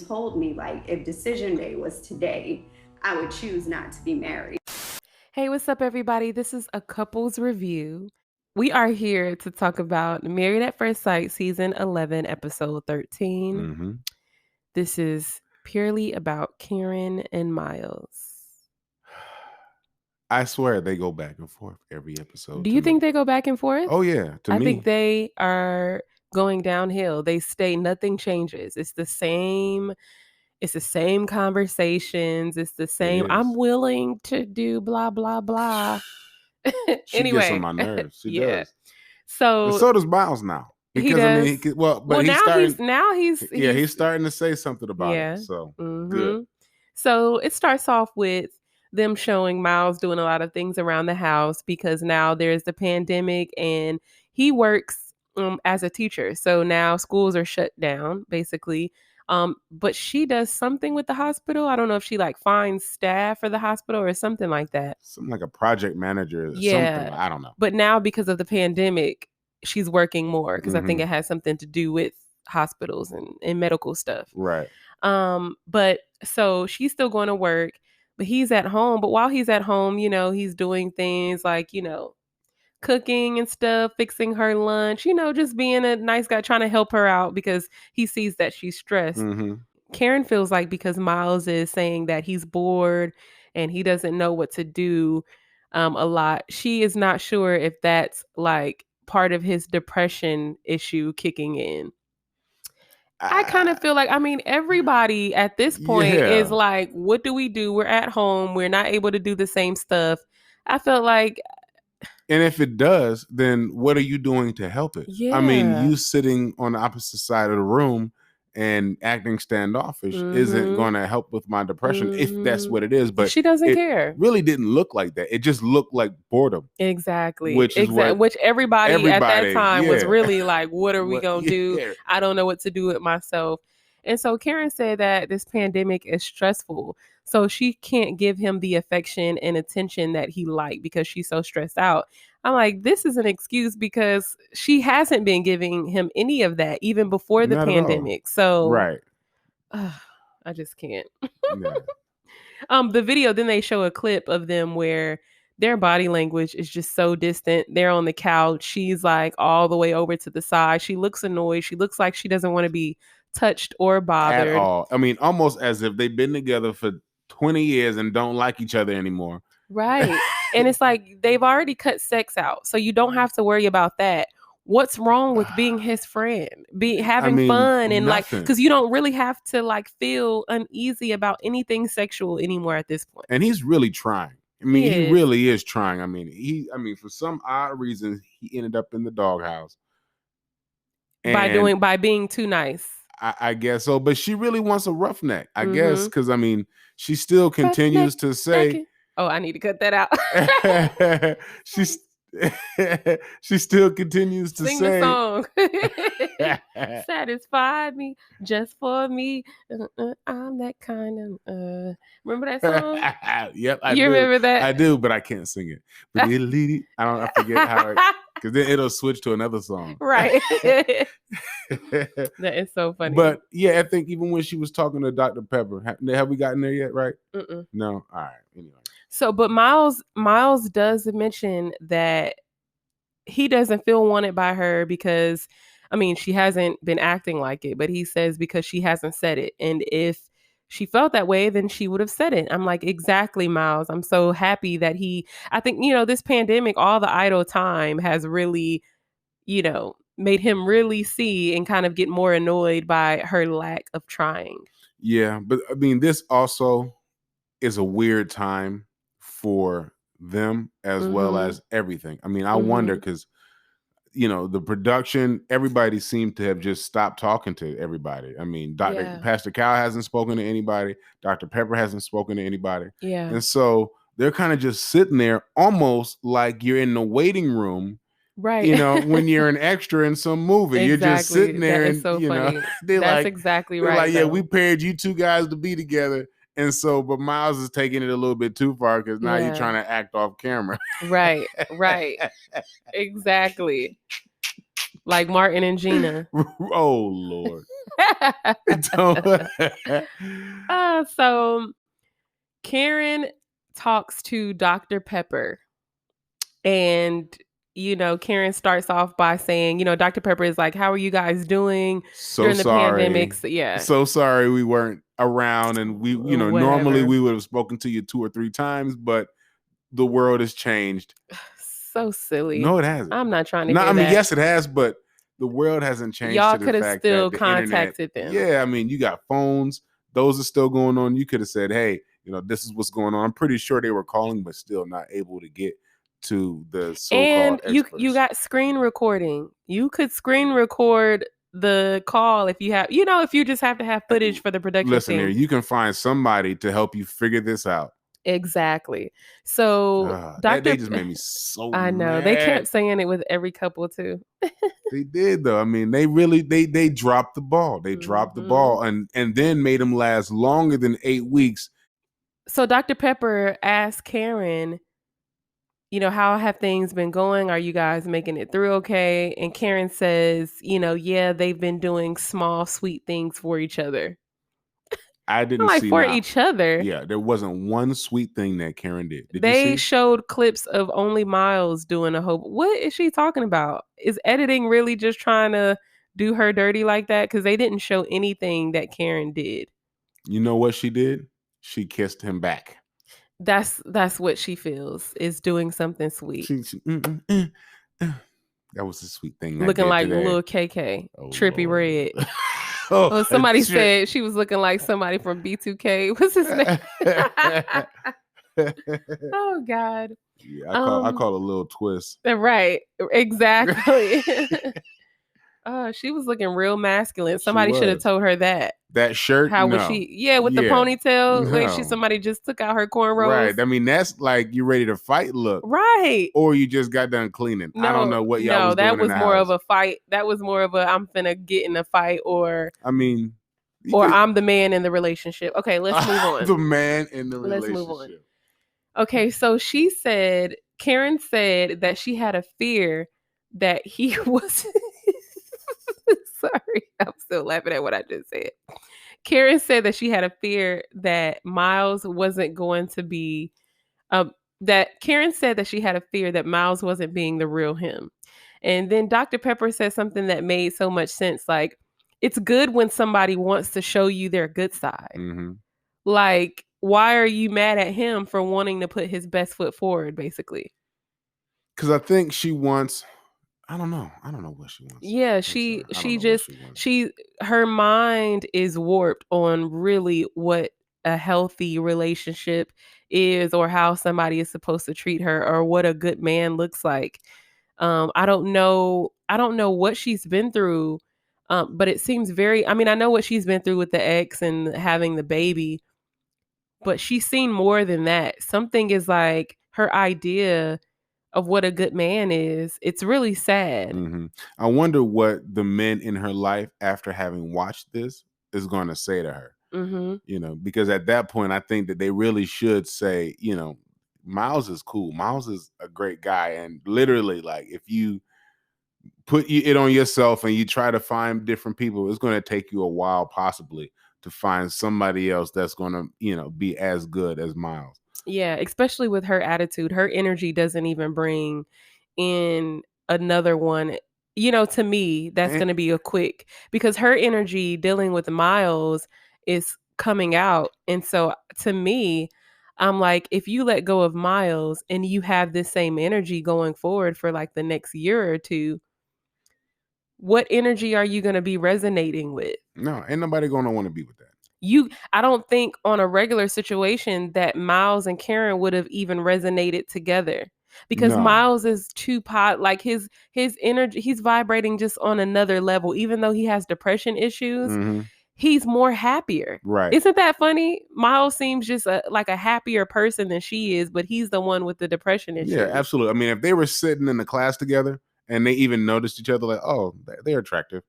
told me, like, if decision day was today, I would choose not to be married. Hey, what's up, everybody? This is a couples review. We are here to talk about Married at First Sight, Season 11, Episode 13. Mm-hmm. This is purely about Karen and Miles. I swear they go back and forth every episode. Do you think they go back and forth? Oh, yeah. I think they are going downhill. They stay, nothing changes. It's the same conversations. It's the same. I'm willing to do blah, blah, blah. She anyway. gets on my nerves. She does. So, and so does Miles now. Because he does. I mean, he's starting to say something about it. So good. So it starts off with them showing Miles doing a lot of things around the house because now there's the pandemic and he works as a teacher. So now schools are shut down basically. But she does something with the hospital. I don't know if she like finds staff for the hospital or something like that. Something like a project manager or something. I don't know. But now because of the pandemic, she's working more because I think it has something to do with hospitals and medical stuff. Right. But so she's still going to work, but he's at home. But while he's at home, you know, he's doing things like, you know, cooking and stuff, fixing her lunch, you know, just being a nice guy, trying to help her out because he sees that she's stressed. Karen feels like because Miles is saying that he's bored and he doesn't know what to do a lot, she is not sure if that's like part of his depression issue kicking in. I kind of feel like, I mean, everybody at this point is like, what do we do? We're at home. We're not able to do the same stuff. I felt like... And if it does, then what are you doing to help it? Yeah. I mean, you sitting on the opposite side of the room and acting standoffish isn't going to help with my depression if that's what it is. But she doesn't care. Really didn't look like that. It just looked like boredom. Exactly. Which everybody at that time was really like, what are we going to do? I don't know what to do with myself. And so Karen said that this pandemic is stressful. So she can't give him the affection and attention that he liked because she's so stressed out. I'm like, this is an excuse because she hasn't been giving him any of that even before the pandemic. So right. I just can't. The video, then they show a clip of them where their body language is just so distant. They're on the couch. She's like all the way over to the side. She looks annoyed. She looks like she doesn't want to be touched or bothered. At all. I mean, almost as if they've been together for 20 years and don't like each other anymore. Right. And it's like they've already cut sex out. So you don't have to worry about that. What's wrong with being his friend? Having fun and like, because you don't really have to like feel uneasy about anything sexual anymore at this point. And he's really trying. I mean, he really is trying. I mean, for some odd reason, he ended up in the doghouse. By being too nice. I guess so, but she really wants a roughneck, I guess, because I mean, she still continues to say, "Oh, I need to cut that out." She still continues to sing say, the song. Satisfy me just for me. I'm that kind of. Remember that song? Yep, I do. Remember that? I do, but I can't sing it. But I forget how. Because then it'll switch to another song. Right. That is so funny. But yeah, I think even when she was talking to Dr. Pepper, have we gotten there yet, right? No? All right. Anyway. So, but Miles does mention that he doesn't feel wanted by her because, I mean, she hasn't been acting like it, but he says because she hasn't said it. And if she felt that way, then she would have said it. I'm like, exactly, Miles. I'm so happy that I think, you know, this pandemic, all the idle time has really, you know, made him really see and kind of get more annoyed by her lack of trying. Yeah. But I mean, this also is a weird time for them as well as everything. I mean, I wonder because, you know, the production, everybody seemed to have just stopped talking to everybody. I mean, Pastor Cal hasn't spoken to anybody. Dr. Pepper hasn't spoken to anybody. Yeah. And so they're kind of just sitting there almost like you're in the waiting room. Right. You know, when you're an extra in some movie, you're just sitting there that is so funny. That's exactly right. Like, yeah, we paired you two guys to be together. And so, but Miles is taking it a little bit too far because now you're trying to act off camera. Right. Exactly. like Martin and Gina. Oh Lord. So Karen talks to Dr. Pepper, and Karen starts off by saying, Dr. Pepper is like, how are you guys doing during the pandemic? So sorry we weren't around, and we, normally we would have spoken to you 2 or 3 times, but the world has changed. So silly. No, it hasn't. I'm not trying to hear that. Yes, it has, but the world hasn't changed. Y'all to the could have still contacted them. Yeah, I mean, you got phones; those are still going on. You could have said, "Hey, this is what's going on." I'm pretty sure they were calling, but still not able to get to the so-called experts. You got screen recording. You could screen record the call if you have, if you just have to have footage for the production. Listen here, you can find somebody to help you figure this out. Exactly. So they just made me so I know mad. They kept saying it with every couple too. They did though. I mean, they really they dropped the ball. They dropped the ball and then made them last longer than 8 weeks. So Dr. Pepper asked Karen, how have things been going? Are you guys making it through okay? And Karen says, yeah, they've been doing small, sweet things for each other. I didn't see for each other. Yeah, there wasn't one sweet thing that Karen did. They showed clips of only Miles doing a whole. What is she talking about? Is editing really just trying to do her dirty like that? Because they didn't show anything that Karen did. You know what she did? She kissed him back. That's what she feels is doing something sweet. That was a sweet thing. Looking like little KK, Trippy Red. Somebody said she was looking like somebody from B2K. What's his name? Oh God. Yeah, I call it a little twist. Right. Exactly. She was looking real masculine. Somebody should have told her that. That shirt. How was she? Yeah, with the ponytail. No. Like somebody just took out her cornrows. Right. I mean, that's like you ready to fight look. Right. Or you just got done cleaning. I don't know what y'all was doing. No, that was more of a fight. That was more of a I'm finna get in a fight, or I mean, I'm the man in the relationship. Okay, let's move on. The man in the relationship. Let's move on. Okay, so Karen said that she had a fear that he was. Sorry, I'm still laughing at what I just said. Karen said that she had a fear that Miles wasn't going to be, Karen said that she had a fear that Miles wasn't being the real him. And then Dr. Pepper said something that made so much sense. Like, it's good when somebody wants to show you their good side. Mm-hmm. Like, why are you mad at him for wanting to put his best foot forward, basically? Because I think she wants... I don't know what she wants. Yeah, her mind is warped on really what a healthy relationship is, or how somebody is supposed to treat her, or what a good man looks like. I don't know what she's been through, but it seems I know what she's been through with the ex and having the baby, but she's seen more than that. Something is like her idea of what a good man is. It's really sad. Mm-hmm. I wonder what the men in her life, after having watched this, is going to say to her. Mm-hmm. Because at that point, I think that they really should say, Miles is cool. Miles is a great guy. And literally, like, if you put it on yourself and you try to find different people, it's going to take you a while possibly to find somebody else that's going to, be as good as Miles. Yeah, especially with her attitude. Her energy doesn't even bring in another one. To me, that's going to be a quick, because her energy dealing with Miles is coming out. And so to me, I'm like, if you let go of Miles and you have this same energy going forward for like the next year or two, what energy are you going to be resonating with? No, ain't nobody going to want to be with that. I don't think on a regular situation that Miles and Karen would have even resonated together, because Miles is too like his energy, he's vibrating just on another level. Even though he has depression issues, mm-hmm. he's more happier. Right. Isn't that funny? Miles seems just like a happier person than she is, but he's the one with the depression issues. Yeah, absolutely. I mean, if they were sitting in the class together and they even noticed each other, like, oh, they're attractive,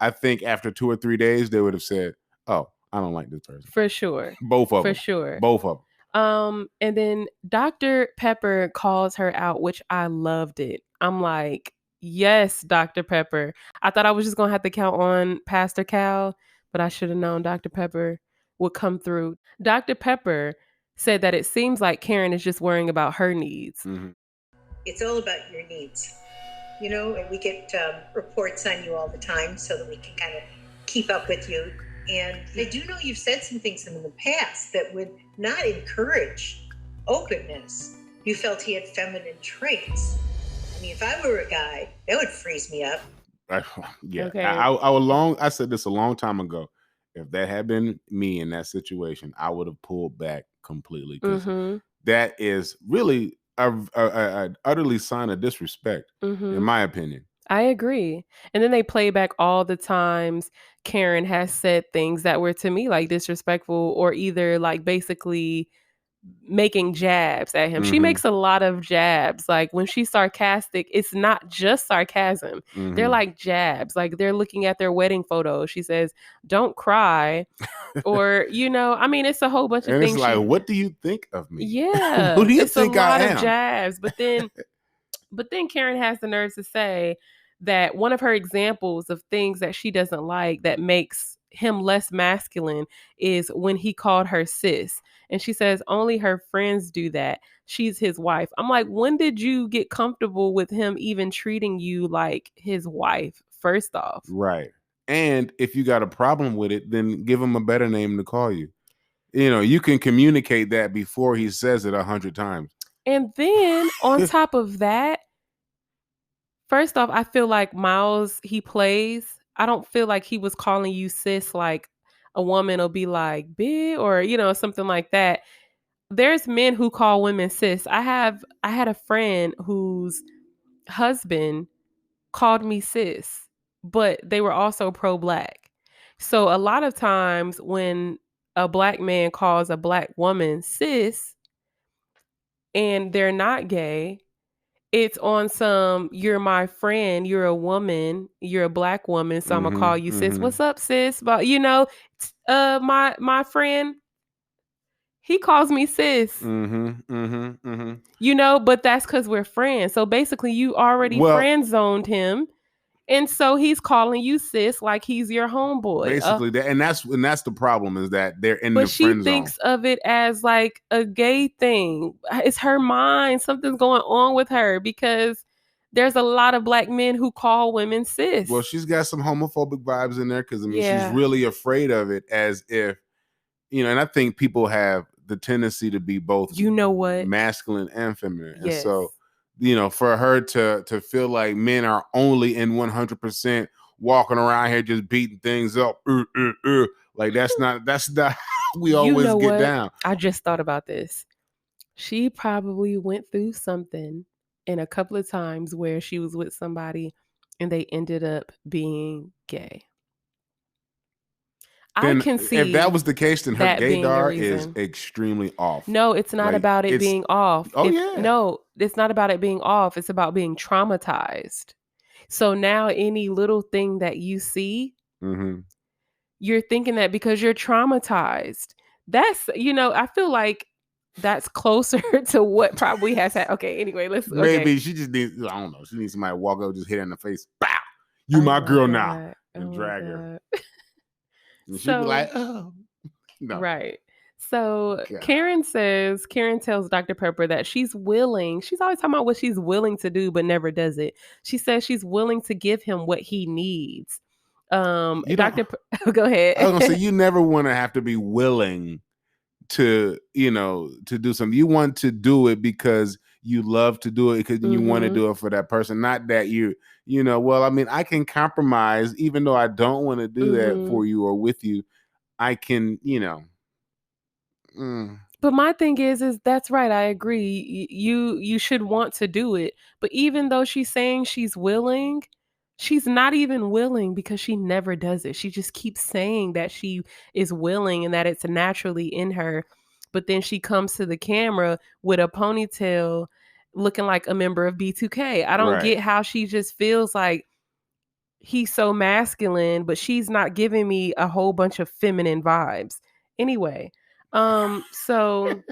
I think after 2 or 3 days, they would have said, oh, I don't like this person. For sure. Both of them. For sure. Both of them. And then Dr. Pepper calls her out, which I loved it. I'm like, Yes, Dr. Pepper. I thought I was just going to have to count on Pastor Cal, but I should have known Dr. Pepper would come through. Dr. Pepper said that it seems like Karen is just worrying about her needs. Mm-hmm. It's all about your needs, you know, and we get reports on you all the time so that we can kind of keep up with you. And I do know you've said some things in the past that would not encourage openness. You felt he had feminine traits. I mean, if I were a guy, that would freeze me up. Yeah, Okay. I said this a long time ago. If that had been me in that situation, I would have pulled back completely, because that is really a utterly sign of disrespect, in my opinion. I agree. And then they play back all the times Karen has said things that were to me like disrespectful, or either like basically making jabs at him. She makes a lot of jabs. Like when she's sarcastic, it's not just sarcasm. They're like jabs. Like they're looking at their wedding photos. She says, "Don't cry." Or, you know, I mean, it's a whole bunch of things. It's like, what do you think of me? Yeah. Who do you it's think a lot I am? of jabs. But then Karen has the nerve to say that one of her examples of things that she doesn't like that makes him less masculine is when he called her sis. And she says only her friends do that. She's his wife. I'm like, when did you get comfortable with him even treating you like his wife, first off? Right. And if you got a problem with it, then give him a better name to call you. You know, you can communicate that before he says it 100 times. And then on top of that, first off, I feel like Miles, he plays. I don't feel like he was calling you sis like a woman will be like, bitch, or, you know, something like that. There's men who call women sis. I had a friend whose husband called me sis, but they were also pro-black. So a lot of times when a black man calls a black woman sis and they're not gay, it's on some, you're my friend, you're a woman, you're a black woman, so I'm gonna call you sis. What's up, sis? But you know, my friend, he calls me sis. You know, but that's because we're friends. So basically you already friend zoned him. And so he's calling you sis like he's your homeboy. Basically, and that's the problem, is that they're in the friend zone. But she thinks of it as like a gay thing. It's her mind. Something's going on with her, because there's a lot of black men who call women sis. Well, she's got some homophobic vibes in there, because I mean, she's really afraid of it, as if, you know, and I think people have the tendency to be both, you know what, masculine and feminine. Yes. And so, you know, for her to feel like men are only in 100% walking around here just beating things up, like that's not we always get down. I just thought about this. She probably went through something in a couple of times where she was with somebody and they ended up being gay. Then, I can see if that was the case, then her gaydar is extremely off. No, it's not about it being off. No, it's not about it being off. It's about being traumatized. So now any little thing that you see, you're thinking that because you're traumatized. That's, you know, I feel like that's closer to what probably has happened. Okay, anyway, maybe she just needs, I don't know, she needs somebody to walk over, just hit her in the face. Bow! You my girl now. And drag her. And she'd be like, oh, no. Right. So Karen tells Dr. Pepper that she's willing. She's always talking about what she's willing to do, but never does it. She says she's willing to give him what he needs. Go ahead. I was gonna say, you never want to have to be willing to, you know, to do something. You want to do it because you love to do it, because you want to do it for that person. Not that you know, well, I mean, I can compromise even though I don't want to do that for you or with you. I can, you know. But my thing is that's right. I agree. You should want to do it. But even though she's saying she's willing, she's not even willing, because she never does it. She just keeps saying that she is willing and that it's naturally in her. But then she comes to the camera with a ponytail looking like a member of B2K. I don't get how she just feels like he's so masculine, but she's not giving me a whole bunch of feminine vibes. Anyway, so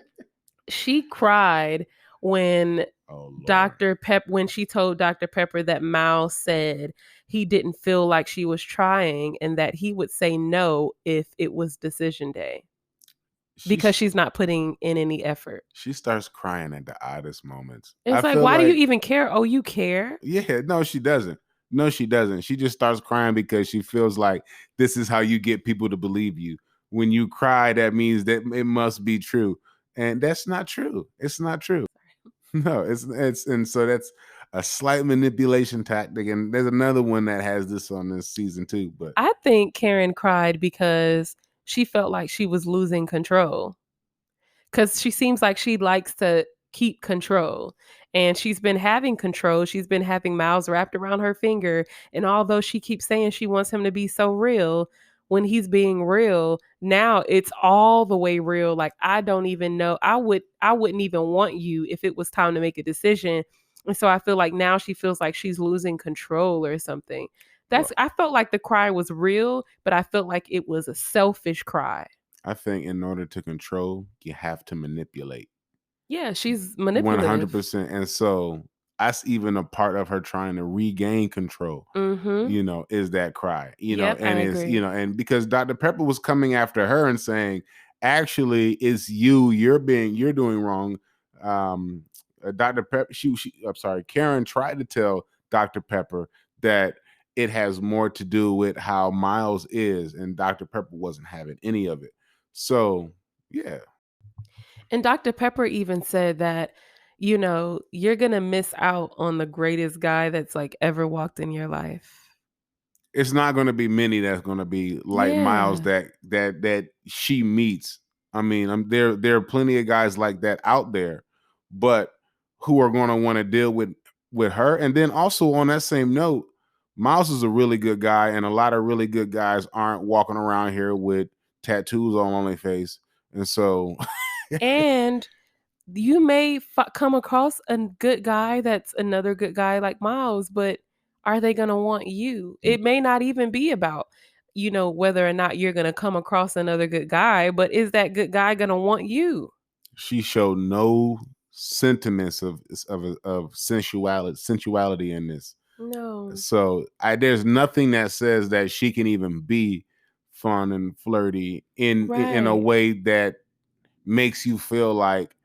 she cried when Lord. when she told Dr. Pepper that Miles said he didn't feel like she was trying and that he would say no if it was decision day because she's not putting in any effort. She starts crying at the oddest moments. It's like, why do you even care? Oh, you care? Yeah, no, she doesn't. No, she doesn't. She just starts crying because she feels like this is how you get people to believe you. When you cry, that means that it must be true. And that's not true. It's not true. No, it's and so that's a slight manipulation tactic. And there's another one that has this on this season too. But I think Karen cried because she felt like she was losing control. Because she seems like she likes to keep control. And she's been having control. She's been having Miles wrapped around her finger. And although she keeps saying she wants him to be so real, when he's being real, now it's all the way real. Like, I don't even know. I wouldn't even want you if it was time to make a decision. And so I feel like now she feels like she's losing control or something. I felt like the cry was real, but I felt like it was a selfish cry. I think in order to control, you have to manipulate. Yeah, she's manipulative. 100%. And so that's even a part of her trying to regain control, is that cry, and because Dr. Pepper was coming after her and saying, actually, it's you're doing wrong. Dr. Pepper, Karen tried to tell Dr. Pepper that it has more to do with how Miles is, and Dr. Pepper wasn't having any of it. So, yeah. And Dr. Pepper even said that, you're going to miss out on the greatest guy that's like ever walked in your life. It's not going to be many that's going to be like Miles that she meets. I mean, there are plenty of guys like that out there, but who are going to want to deal with her. And then also on that same note, Miles is a really good guy, and a lot of really good guys aren't walking around here with tattoos on their face. And so and you may come across a good guy that's another good guy like Miles, but are they going to want you? It may not even be about, whether or not you're going to come across another good guy, but is that good guy going to want you? She showed no sentiments of sensuality in this. No. So there's nothing that says that she can even be fun and flirty in a way that makes you feel like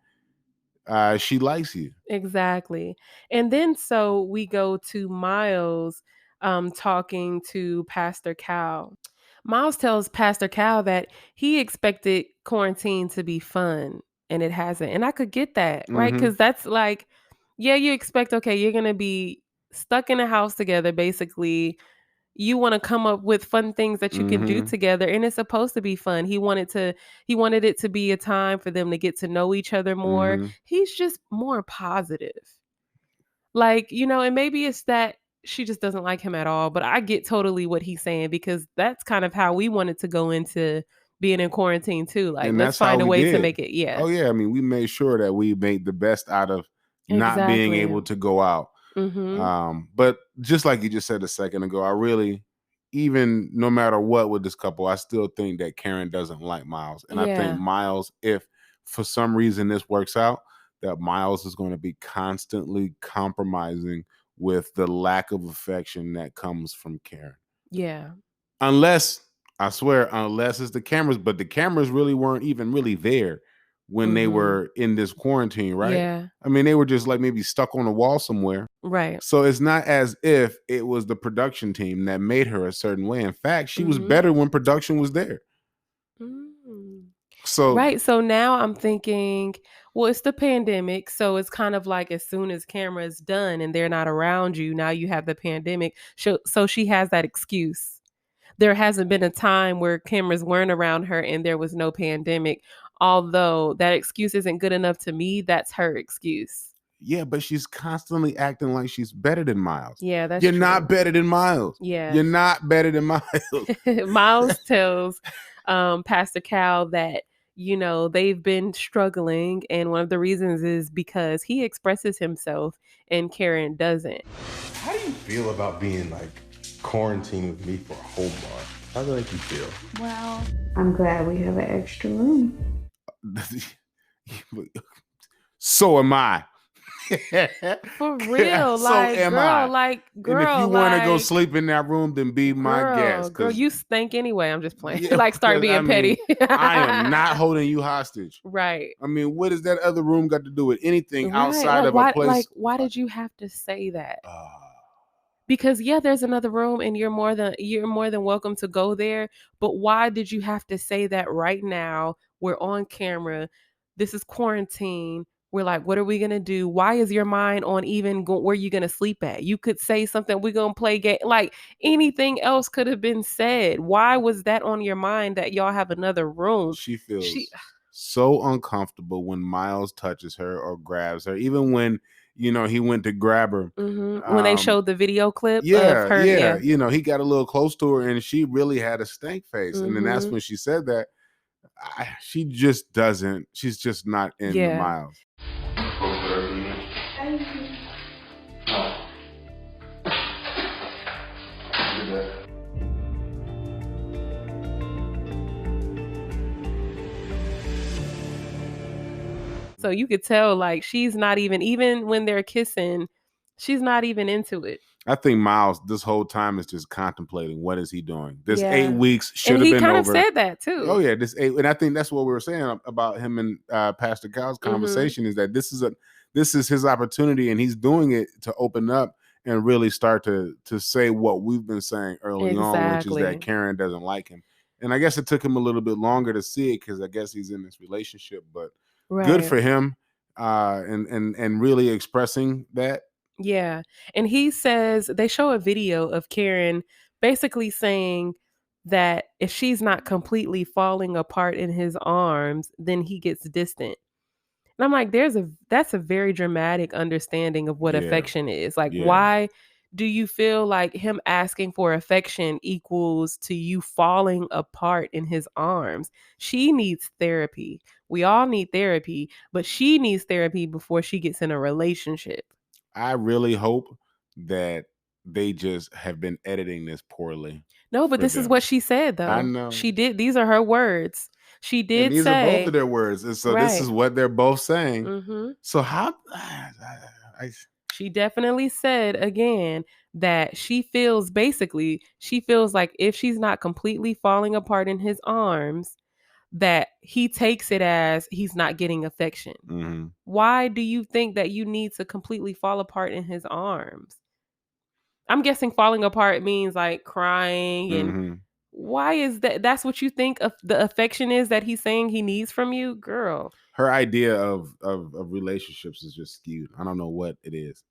she likes you. Exactly. And then so we go to Miles talking to Pastor Cal. Miles tells Pastor Cal that he expected quarantine to be fun and it hasn't. And I could get that, right? Because that's like, you expect, okay, you're going to be stuck in a house together, basically. You want to come up with fun things that you can do together, and it's supposed to be fun. He wanted it to be a time for them to get to know each other more. He's just more positive. Like, and maybe it's that she just doesn't like him at all, but I get totally what he's saying because that's kind of how we wanted to go into being in quarantine too. Like, and let's find a way to make it. Yeah. Oh yeah. I mean, we made sure that we made the best out of not being able to go out. But just like you just said a second ago, I really, even no matter what with this couple, I still think that Karen doesn't like Miles. And I think Miles, if for some reason this works out, that Miles is going to be constantly compromising with the lack of affection that comes from Karen. Yeah. Unless it's the cameras, but the cameras really weren't even really there when they were in this quarantine, right? Yeah. I mean, they were just like maybe stuck on a wall somewhere. Right. So it's not as if it was the production team that made her a certain way. In fact, she was better when production was there. So right. So now I'm thinking, well, it's the pandemic. So it's kind of like as soon as camera is done and they're not around you, now you have the pandemic. So she has that excuse. There hasn't been a time where cameras weren't around her and there was no pandemic. Although that excuse isn't good enough to me, that's her excuse. Yeah, but she's constantly acting like she's better than Miles. Yeah, that's You're true. not better than Miles. Yeah. You're not better than Miles. Miles tells Pastor Cal that, they've been struggling. And one of the reasons is because he expresses himself and Karen doesn't. How do you feel about being like quarantined with me for a whole month? How do you feel? Well, I'm glad we have an extra room. So am I. For real, So like, am girl, I. like, And if you girl, want to go like, sleep in that room, then be my guest. girl, Because you stink anyway. I'm just playing. yeah, Like, start because I being mean, petty. I am not holding you hostage. Right. I mean, what does that other room got to do with anything Right. outside Like, of a why? place? Why did you have to say that? Uh, Because yeah, there's another room, and you're more than welcome to go there. But why did you have to say that right now? We're on camera. This is quarantine. We're like, what are we gonna do? Why is your mind on even where you gonna sleep at? You could say something. We're gonna play game. Like anything else could have been said. Why was that on your mind that y'all have another room? she feels so uncomfortable when Miles touches her or grabs her. Even when he went to grab her. When they showed the video clip of Yeah, her, yeah. He got a little close to her, and she really had a stank face. And then that's Mhm. when she said that. She just doesn't. She's just not in the Yeah. Miles. So you could tell, like, she's not even when they're kissing, she's not even into it. I think Miles this whole time is just contemplating what is he doing. This Yeah. 8 weeks should And have he been kind over. of said that too. Oh yeah, this 8, and I think that's what we were saying about him and Pastor Cal's conversation is that this is his opportunity, and he's doing it to open up and really start to say what we've been saying early on, which is that Karen doesn't like him. And I guess it took him a little bit longer to see it because I guess he's in this relationship, but good for him, and really expressing that. Yeah. And he says, they show a video of Karen basically saying that if she's not completely falling apart in his arms, then he gets distant. And I'm like, that's a very dramatic understanding of what affection is. Like, why do you feel like him asking for affection equals to you falling apart in his arms? She needs therapy. We all need therapy, but she needs therapy before she gets in a relationship. I really hope that they just have been editing this poorly. No, but this is what she said, though. I know. She did. These are her words. She did and these say. are both of their words. And so this is what they're both saying. Mm-hmm. So how... She definitely said again that she feels like if she's not completely falling apart in his arms, that he takes it as he's not getting affection. Mm-hmm. Why do you think that you need to completely fall apart in his arms? I'm guessing falling apart means like crying and why is that? That's what you think of the affection is that he's saying he needs from you, girl. Her idea of relationships is just skewed. I don't know what it is.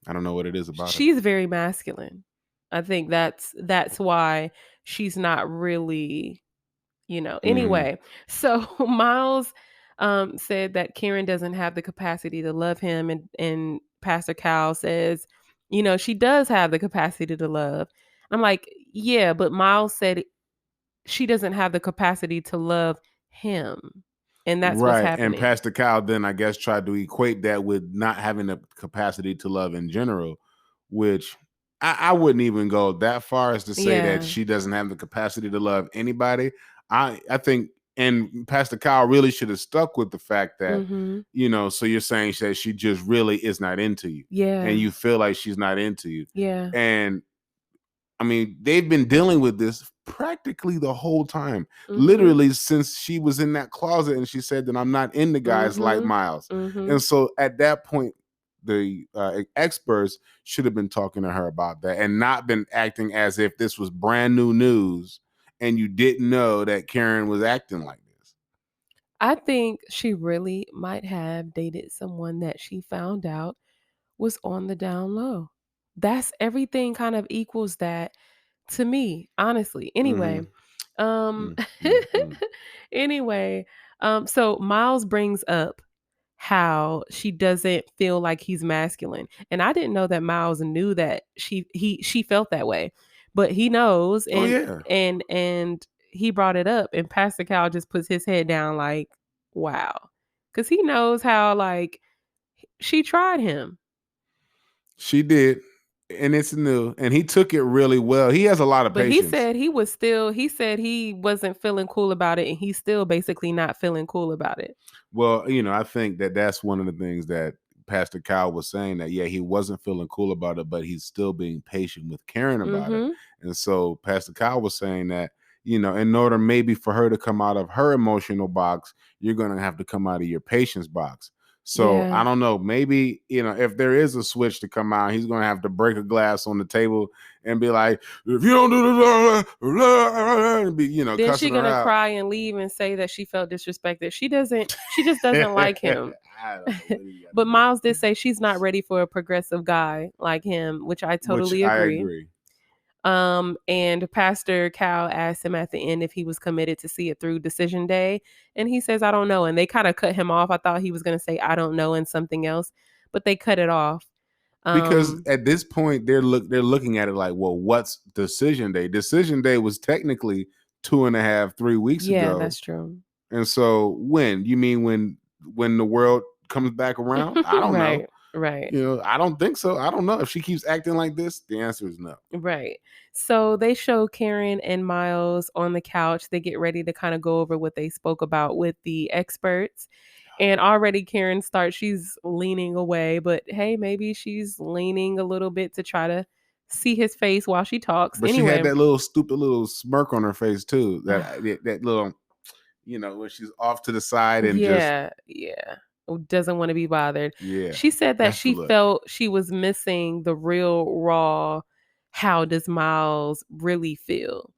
I don't know what it is about her. She's very masculine. I think that's why she's not really, Anyway, so Miles said that Karen doesn't have the capacity to love him, and Pastor Cal says, she does have the capacity to love. I'm like, yeah, but Miles said she doesn't have the capacity to love him. And that's what's happening. And Pastor Cal then, I guess, tried to equate that with not having the capacity to love in general, which I wouldn't even go that far as to say that she doesn't have the capacity to love anybody. I think, and Pastor Cal really should have stuck with the fact that, so you're saying that she just really is not into you. Yeah. And you feel like she's not into you. Yeah. And I mean, they've been dealing with this practically the whole time, literally since she was in that closet and she said that I'm not into guys like Miles. And so at that point, the experts should have been talking to her about that and not been acting as if this was brand new news and you didn't know that Karen was acting like this. I think she really might have dated someone that she found out was on the down low. That's everything kind of equals that to me, honestly. Anyway, anyway, so Miles brings up how she doesn't feel like he's masculine. And I didn't know that Miles knew that she felt that way. But he knows and he brought it up, and Pastor Cal just puts his head down like, wow. Cuz he knows how like she tried him. She did. And it's new, and he took it really well. He has a lot of But patience. he said he wasn't feeling cool about it, and he's still basically not feeling cool about it. Well, I think that's one of the things that Pastor Kyle was saying, that, yeah, he wasn't feeling cool about it, but he's still being patient with Karen about it. And so Pastor Kyle was saying that, in order maybe for her to come out of her emotional box, you're going to have to come out of your patience box. So I don't know, maybe, if there is a switch to come out, he's going to have to break a glass on the table and be like, if you don't do this, then she's going to cry and leave and say that she felt disrespected. She just doesn't like him. But Miles did say she's not ready for a progressive guy like him, which I totally agree. I agree. And Pastor Cal asked him at the end if he was committed to see it through decision day. And he says, I don't know. And they kind of cut him off. I thought he was going to say, I don't know, and something else, but they cut it off. Because at this point, they're looking at it like, well, what's decision day? Decision day was technically 2.5, 3 weeks ago. Yeah, that's true. And so when the world comes back around, I don't know. Right. I don't think so. I don't know. If she keeps acting like this, the answer is no. Right. So they show Karen and Miles on the couch. They get ready to kind of go over what they spoke about with the experts. And already Karen she's leaning away, but hey, maybe she's leaning a little bit to try to see his face while she talks. But anyway, she had that little stupid little smirk on her face too. That little, where she's off to the side and doesn't want to be bothered. Yeah. She said that she felt she was missing the real raw, how does Miles really feel?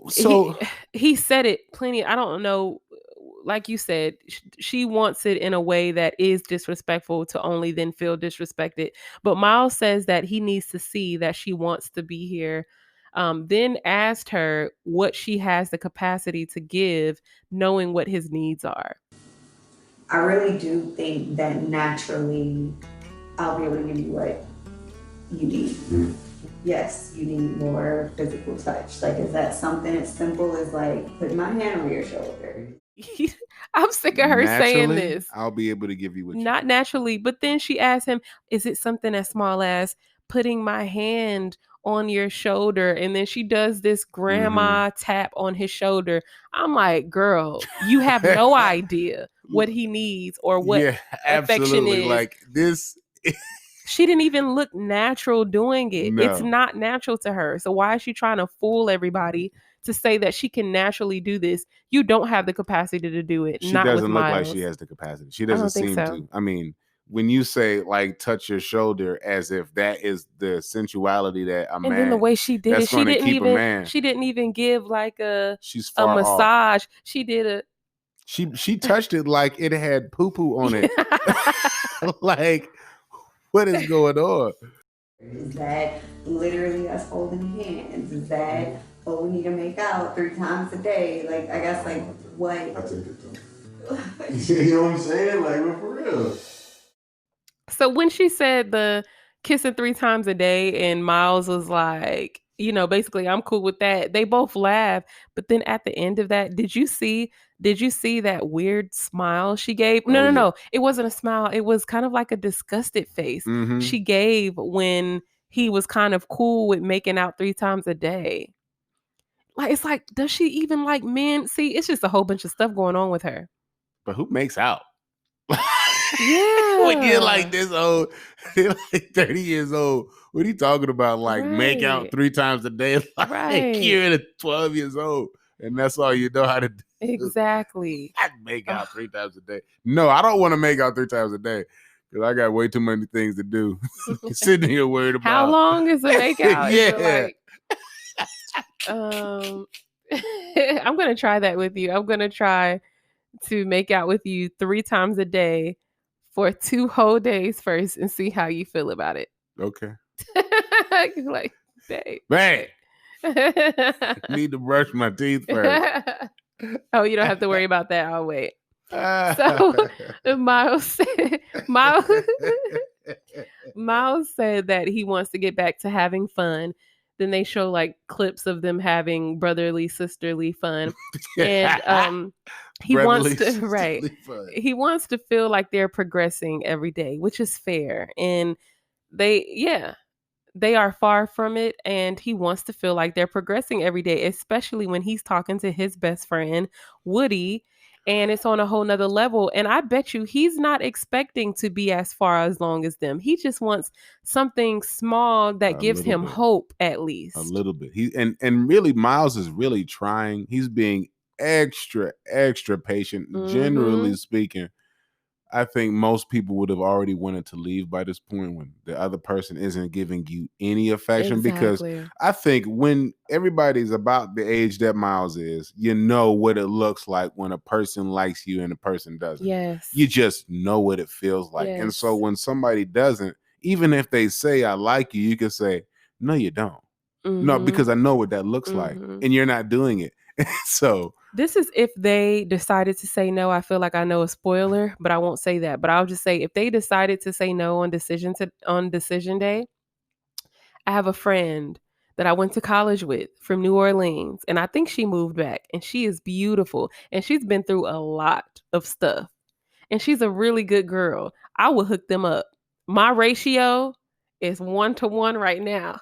So he said it plenty. I don't know. Like you said, she wants it in a way that is disrespectful to only then feel disrespected. But Miles says that he needs to see that she wants to be here. Then asked her what she has the capacity to give, knowing what his needs are. I really do think that naturally I'll be able to give you what you need. Mm-hmm. Yes, you need more physical touch. Like, is that something as simple as like putting my hand on your shoulder? I'm sick of her saying this. I'll be able to give you what you Not need. Naturally. But then she asked him, is it something as small as putting my hand on your shoulder? And then she does this grandma tap on his shoulder. I'm like, girl, you have no idea what he needs or what affection is. Like this. She didn't even look natural doing it. No. It's not natural to her. So why is she trying to fool everybody to say that she can naturally do this? You don't have the capacity to do it. She not doesn't with look Miles. like she has the capacity. She doesn't seem to. I mean, when you say like touch your shoulder as if that is the sensuality that a man. And then the way she did it, she didn't even give like a massage. Off. She did a. She touched it like it had poo-poo on it. Like, what is going on? Is that literally us holding hands? Is that, we need to make out 3 times a day? Like, I guess, like, what? I take it though. You know what I'm saying? Like, for real. So when she said the kissing 3 times a day and Miles was like, basically I'm cool with that, they both laughed. But then at the end of that, did you see that weird smile she gave? No. It wasn't a smile. It was kind of like a disgusted face she gave when he was kind of cool with making out 3 times a day. Like, it's like, does she even like men? See, it's just a whole bunch of stuff going on with her. But who makes out? Yeah. When you're like this old, you're like 30 years old. What are you talking about? Like, make out 3 times a day? Like, you're 12 years old. And that's all you know how to do. Exactly. I'd make out 3 times a day. No, I don't want to make out 3 times a day because I got way too many things to do. Sitting here worried about how long is a make out? Yeah. I'm gonna try that with you. I'm gonna try to make out with you 3 times a day for 2 whole days first and see how you feel about it. Okay. Like, babe. Need to brush my teeth first. Oh, you don't have to worry about that. I'll wait. So Miles said that he wants to get back to having fun. Then they show like clips of them having brotherly, sisterly fun. And he wants to feel like they're progressing every day, which is fair. And They are far from it, and he wants to feel like they're progressing every day, especially when he's talking to his best friend, Woody, and it's on a whole nother level. And I bet you he's not expecting to be as far as long as them. He just wants something small that gives him hope, at least. A little bit. And really, Miles is really trying. He's being extra patient. Generally speaking, I think most people would have already wanted to leave by this point when the other person isn't giving you any affection. Because I think when everybody's about the age that Miles is, you know what it looks like when a person likes you and a person doesn't. Yes. You just know what it feels like. Yes. And so when somebody doesn't, even if they say, I like you, you can say, no, you don't. No, because I know what that looks like. And you're not doing it. So this is if they decided to say no. I feel like I know a spoiler, but I won't say that. But I'll just say if they decided to say no on decision day, I have a friend that I went to college with from New Orleans, and I think she moved back, and she is beautiful, and she's been through a lot of stuff, and she's a really good girl. I will hook them up. My ratio is 1-to-1 right now.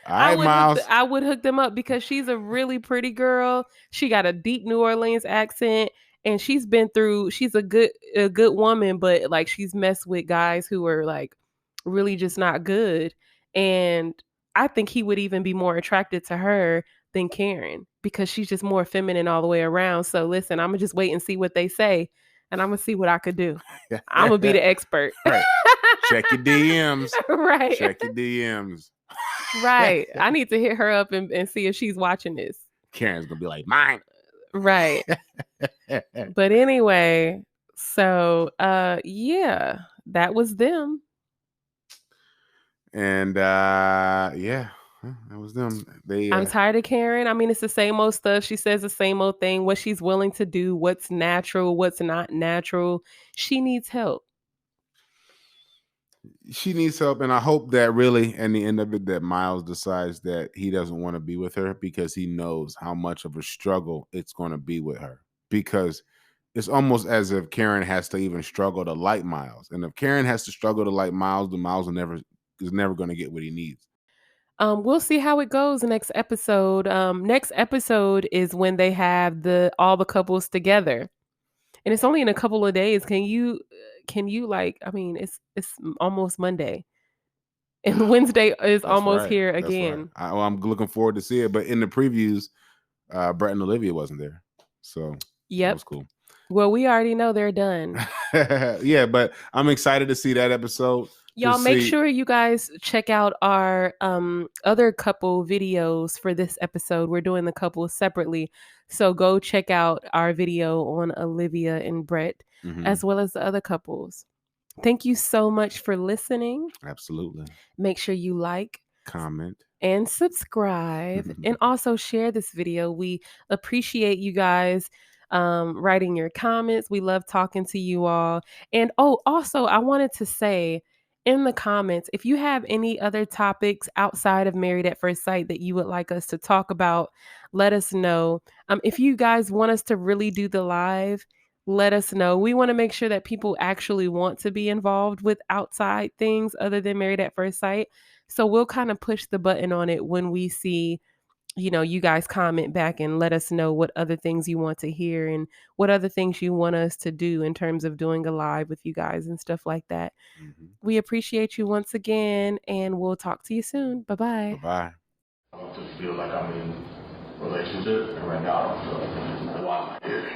I would hook them up because she's a really pretty girl. She got a deep New Orleans accent, and she's a good woman, but like she's messed with guys who are like really just not good. And I think he would even be more attracted to her than Karen because she's just more feminine all the way around. So listen, I'm gonna just wait and see what they say, and I'm gonna see what I could do. I'm gonna be the expert. Right. Check your DMs. Right. Check your DMs. Right. I need to hit her up and see if she's watching this. Karen's gonna be like, mine. Right. But anyway, so yeah, that was them. And yeah, that was them. I'm tired of Karen. I mean, it's the same old stuff. She says the same old thing, what she's willing to do, what's natural, what's not natural. She needs help. She needs help, and I hope that really, in the end of it, that Miles decides that he doesn't want to be with her because he knows how much of a struggle it's going to be with her. Because it's almost as if Karen has to even struggle to like Miles, and if Karen has to struggle to like Miles, then Miles is never going to get what he needs. We'll see how it goes next episode. Next episode is when they have all the couples together. And it's only in a couple of days. Can you like, I mean, it's almost Monday. And Wednesday is almost here again. Right. I'm looking forward to see it. But in the previews, Brett and Olivia wasn't there. So that was cool. Well, we already know they're done. Yeah, but I'm excited to see that episode. Y'all make sure you guys check out our other couple videos for this episode. We're doing the couples separately. So go check out our video on Olivia and Brett, as well as the other couples. Thank you so much for listening. Absolutely. Make sure you like, comment, and subscribe, and also share this video. We appreciate you guys writing your comments. We love talking to you all. And also I wanted to say, in the comments, if you have any other topics outside of Married at First Sight that you would like us to talk about, let us know. If you guys want us to really do the live, let us know. We want to make sure that people actually want to be involved with outside things other than Married at First Sight. So we'll kind of push the button on it when we see, you guys comment back and let us know what other things you want to hear and what other things you want us to do in terms of doing a live with you guys and stuff like that. We appreciate you once again, and we'll talk to you soon. Bye-bye. Bye-bye. I don't feel like I'm in a relationship, and right now I don't feel like I'm in one.